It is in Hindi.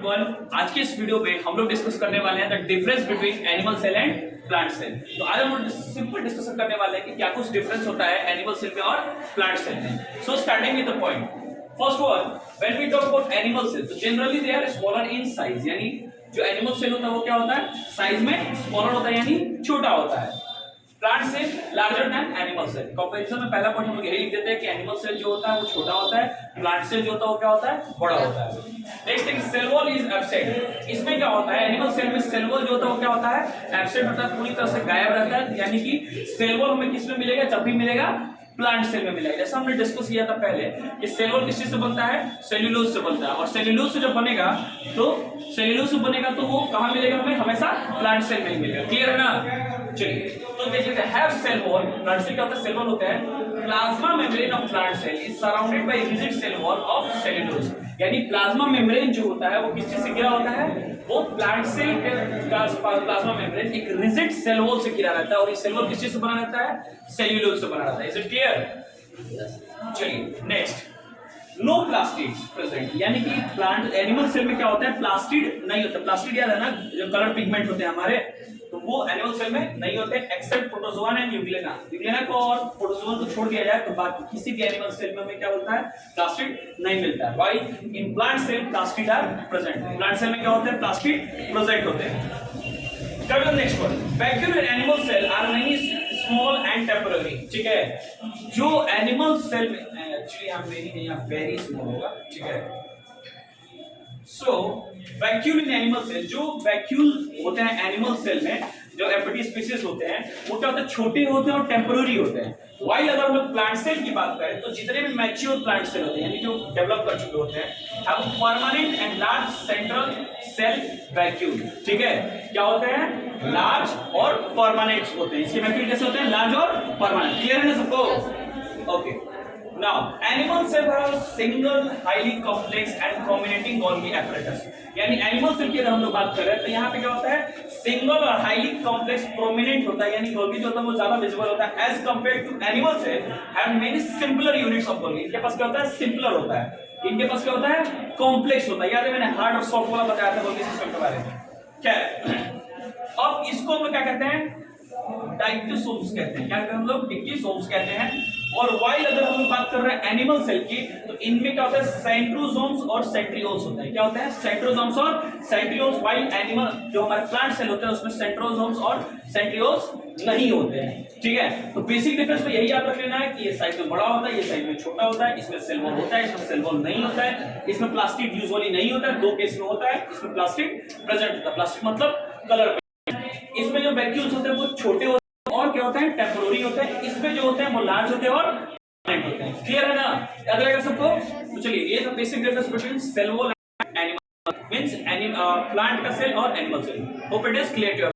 एवरीवन, आज के इस वीडियो में हम लोग डिस्कस करने वाले हैं the difference between animal cell and plant cell. तो आज हम लोग सिंपल डिस्कशन करने वाले हैं कि क्या कुछ डिफरेंस होता है एनिमल सेल में और प्लांट सेल में। So starting with the point, first one, when we talk about animal cell, तो generally they are smaller in size, यानी जो एनिमल सेल होता है वो क्या होता है, साइज में स्मॉलर होता है, यानी छोटा होता है। Plant cell larger than animal cell. Comparison में पहला पॉइंट हम लोग यही लिख देते हैं कि एनिमल सेल जो होता है वो छोटा होता है, प्लांट सेल जो होता है वो क्या होता है, बड़ा होता है। Next thing, cell wall is absent. इसमें क्या होता है, एनिमल सेल में सेल वॉल जो होता है वो क्या होता है, एब्सेंट होता है, पूरी तरह से गायब रहता है। यानी कि सेल वॉल हमें किस में मिलेगा, जब भी मिलेगा प्लांट सेल में मिलेगा। जैसा हमने डिस्कस किया था पहले कि सेल वॉल किस चीज से बनता है, सेल्यूलोज से बनता है, और सेल्यूलोज से जब बनेगा तो सेल्यूलोज से बनेगा तो वो कहां मिलेगा हमें, हमेशा प्लांट सेल में ही मिलेगा। क्लियर है ना। चलिए तो देखिए, have cell wall, plant cell क्या होता है, सेल वॉल होता है। Plasma membrane of plant cell is surrounded by rigid cell wall of cellulose. यानी प्लाज्मा मेम्ब्रेन जो होता है वो किस चीज से घिरा होता है, वो प्लांट सेल का प्लाज्मा मेम्ब्रेन एक रिजिड सेल वॉल से घिरा रहता है, और ये सेल वॉल किस चीज से बना रहता है, सेल्यूलोज से बना रहता है। Is it clear. चलिए नेक्स्ट, नो प्लास्टिड्स प्रेजेंट, यानी कि प्लांट एनिमल सेल में क्या होता है, प्लास्टिड नहीं होता। प्लास्टिड याद है ना, जो कलर पिगमेंट होते हैं हमारे, तो वो एनिमल सेल में नहीं होते, except protozoa and euglena. Euglena को और प्रोटोजोआ को छोड़ दिया जाए तो बाकी किसी भी एनिमल सेल में हमें क्या होता है, प्लास्टिड नहीं मिलता है। Why in plant cell plastid are present. Plant cell में क्या होते हैं, प्लास्टिड प्रेजेंट होते हैं। चलो next one, vacuole in animal cell are many small and temporary. ठीक है, जो एनिमल सेल में एक्चुअली यहां वेरी नहीं, यहां वेरी स्मॉल होगा। ठीक है, so vacuole in animal cell, जो वैक्यूल होते हैं एनिमल सेल में, जो एम्फिटी स्पीशीज होते हैं वो क्या होते हैं, छोटे होते हैं और टेम्पररी होते हैं। वाइल अगर हम लोग प्लांट सेल की बात करें तो जितने भी मैच्योर प्लांट सेल होते हैं, यानी जो डेवलप कर चुके होते हैं, have permanent and large central cell vacuole. ठीक है, क्या होते हैं, लार्ज और परमानेंट होते हैं। इसके वैक्यूल कैसे होते हैं, लार्ज और परमानेंट। क्लियर है ना सबको। Okay, now animal cell have single highly complex and prominating Golgi apparatus। यानी एनिमल सेल की अगर हम लोग बात करें तो यहाँ पे क्या होता है, सिंगल और हाईली कॉम्प्लेक्स प्रोमिनेंट होता है, यानी गोल्गी जो होता है वो ज्यादा विजिबल होता है। As compare to animal cell have many simpler units of Golgi. इनके पास क्या होता है, सिंपलर होता है, इनके पास क्या होता है, कॉम्प्लेक्स होता है। याद है मैंने हार्ड और सॉफ्ट वाला बताया था गोल्गी सिस्टम के बारे में। क्या अब इसको हम लोग क्या कहते हैं, डाइक्टोसोम्स कहते हैं। क्या कहते हैं हम लोग, डिक्टिसोम्स कहते हैं। और वाइल अगर हम लोग बात कर रहे हैं एनिमल सेल की, तो इनमें क्या होता है, सेंट्रोसोम्स और सेंट्रियोल्स होते हैं। क्या होते हैं, सेंट्रोसोम्स और सेंट्रियोल्स। वाइल एनिमल जो हमारे प्लांट सेल होते हैं उसमें सेंट्रोसोम्स और सेंट्रियोल्स नहीं होते हैं। ठीक है, तो बेसिक डिफरेंस में यही याद रख लेना है कि ये साइज में बड़ा होता है, ये साइज में छोटा होता है। इसमें सेल वॉल होता है, इसमें सेल वॉल नहीं होता है। इसमें प्लास्टिक यूजुअली नहीं होता है, दो केस में होता है, इसमें प्लास्टिक प्रेजेंट होता है। प्लास्टिक मतलब कलर। इसमें जो वैक्यूल्स होते हैं वो छोटे होते हैं और क्या होता है, टेम्पोररी होते हैं। इसमें जो होते हैं वो लार्ज होते हैं और होते हैं। क्लियर है ना, याद रहेगा सबको। तो चलिए, ये तो basic difference between cell wall and animal means plant का सेल और animal cell. Hope it is clear to